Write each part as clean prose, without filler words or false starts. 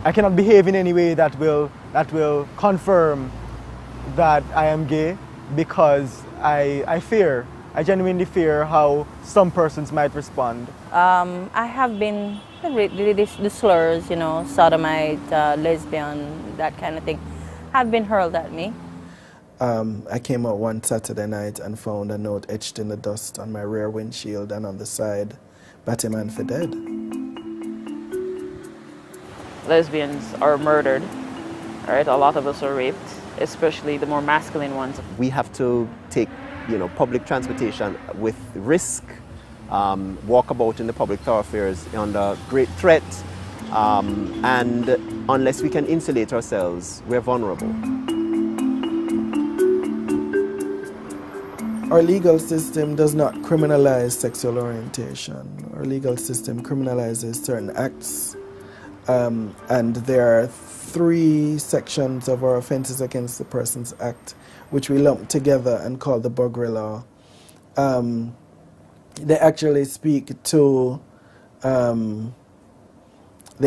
I cannot behave in any way that will confirm that I am gay, because I genuinely fear how some persons might respond. I have been the slurs, you know, sodomite, lesbian, that kind of thing, have been hurled at me. I came out one Saturday night and found a note etched in the dust on my rear windshield and on the side, "Batman for dead." Lesbians are murdered, all right? A lot of us are raped, especially the more masculine ones. We have to take, public transportation with risk, walk about in the public thoroughfares under great threat, and unless we can insulate ourselves, we're vulnerable. Our legal system does not criminalize sexual orientation. Our legal system criminalizes certain acts, and there are 3 sections of our Offences Against the Persons Act, which we lump together and call the Buggery Law. They actually speak to the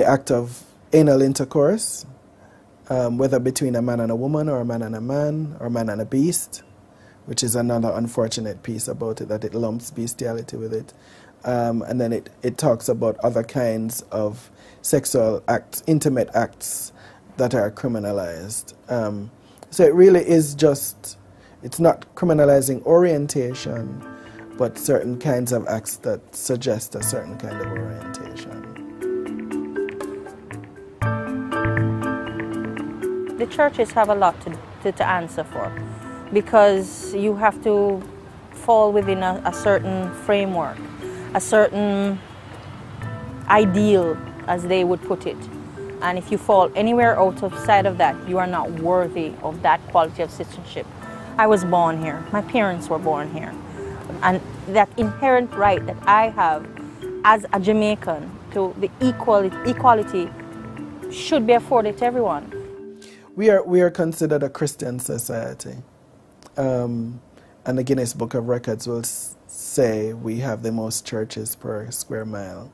act of anal intercourse, whether between a man and a woman, or a man and a man, or a man and a beast, which is another unfortunate piece about it, that it lumps bestiality with it. And then it talks about other kinds of sexual acts, intimate acts that are criminalized. So it really is just, it's not criminalizing orientation, but certain kinds of acts that suggest a certain kind of orientation. The churches have a lot to answer for, because you have to fall within a certain framework, a certain ideal, as they would put it. And if you fall anywhere outside of that, you are not worthy of that quality of citizenship. I was born here. My parents were born here. And that inherent right that I have as a Jamaican to the equality should be afforded to everyone. We are considered a Christian society. And the Guinness Book of Records will say we have the most churches per square mile.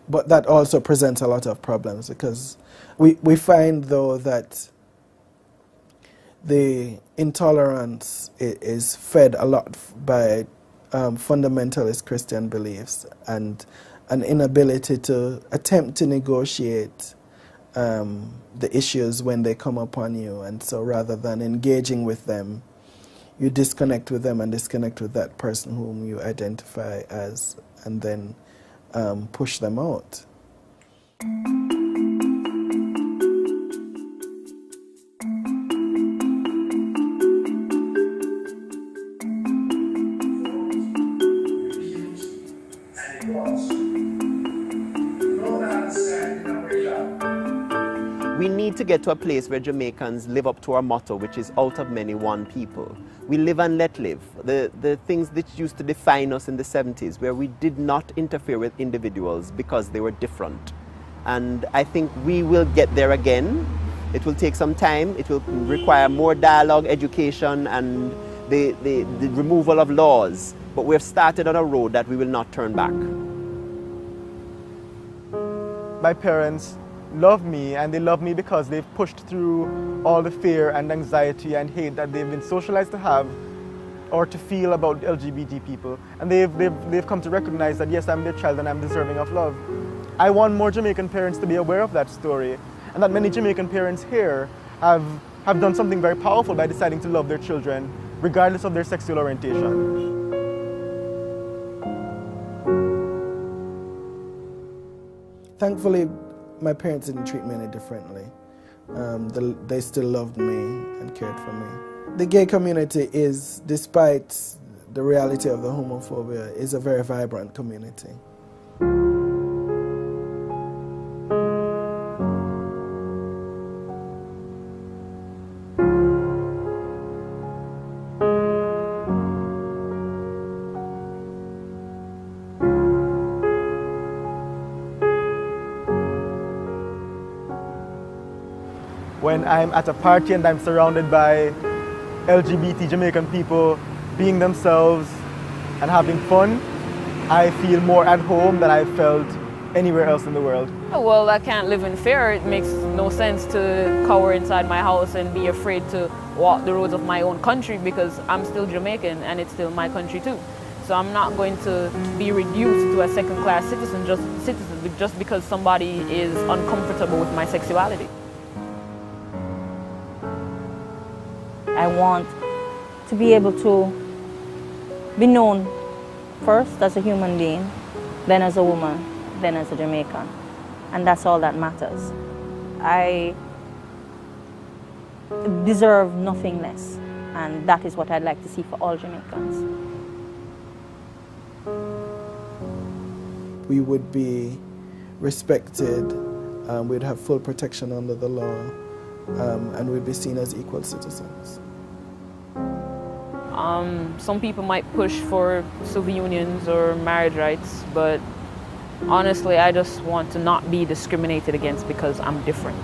But that also presents a lot of problems, because we find, though, that the intolerance is fed a lot by fundamentalist Christian beliefs, and an inability to attempt to negotiate the issues when they come upon you. And so rather than engaging with them, you disconnect with them and disconnect with that person whom you identify as, and then push them out. We need to get to a place where Jamaicans live up to our motto, which is out of many, one people. We live and let live. The things that used to define us in the 70s, where we did not interfere with individuals because they were different. And I think we will get there again. It will take some time. It will require more dialogue, education, and the removal of laws. But we've started on a road that we will not turn back. My parents love me, and they love me because they've pushed through all the fear and anxiety and hate that they've been socialized to have or to feel about LGBT people. And they've come to recognize that, yes, I'm their child and I'm deserving of love. I want more Jamaican parents to be aware of that story, and that many Jamaican parents here have done something very powerful by deciding to love their children regardless of their sexual orientation. Thankfully, my parents didn't treat me any differently. They still loved me and cared for me. The gay community is, despite the reality of the homophobia, is a very vibrant community. When I'm at a party and I'm surrounded by LGBT Jamaican people being themselves and having fun, I feel more at home than I felt anywhere else in the world? Well, I can't live in fear. It makes no sense to cower inside my house and be afraid to walk the roads of my own country, because I'm still Jamaican and it's still my country too. So I'm not going to be reduced to a second-class citizen just because somebody is uncomfortable with my sexuality. I want to be able to be known first as a human being, then as a woman, then as a Jamaican. And that's all that matters. I deserve nothing less, and that is what I'd like to see for all Jamaicans. We would be respected, we'd have full protection under the law, and we'd be seen as equal citizens. Some people might push for civil unions or marriage rights, but honestly, I just want to not be discriminated against because I'm different.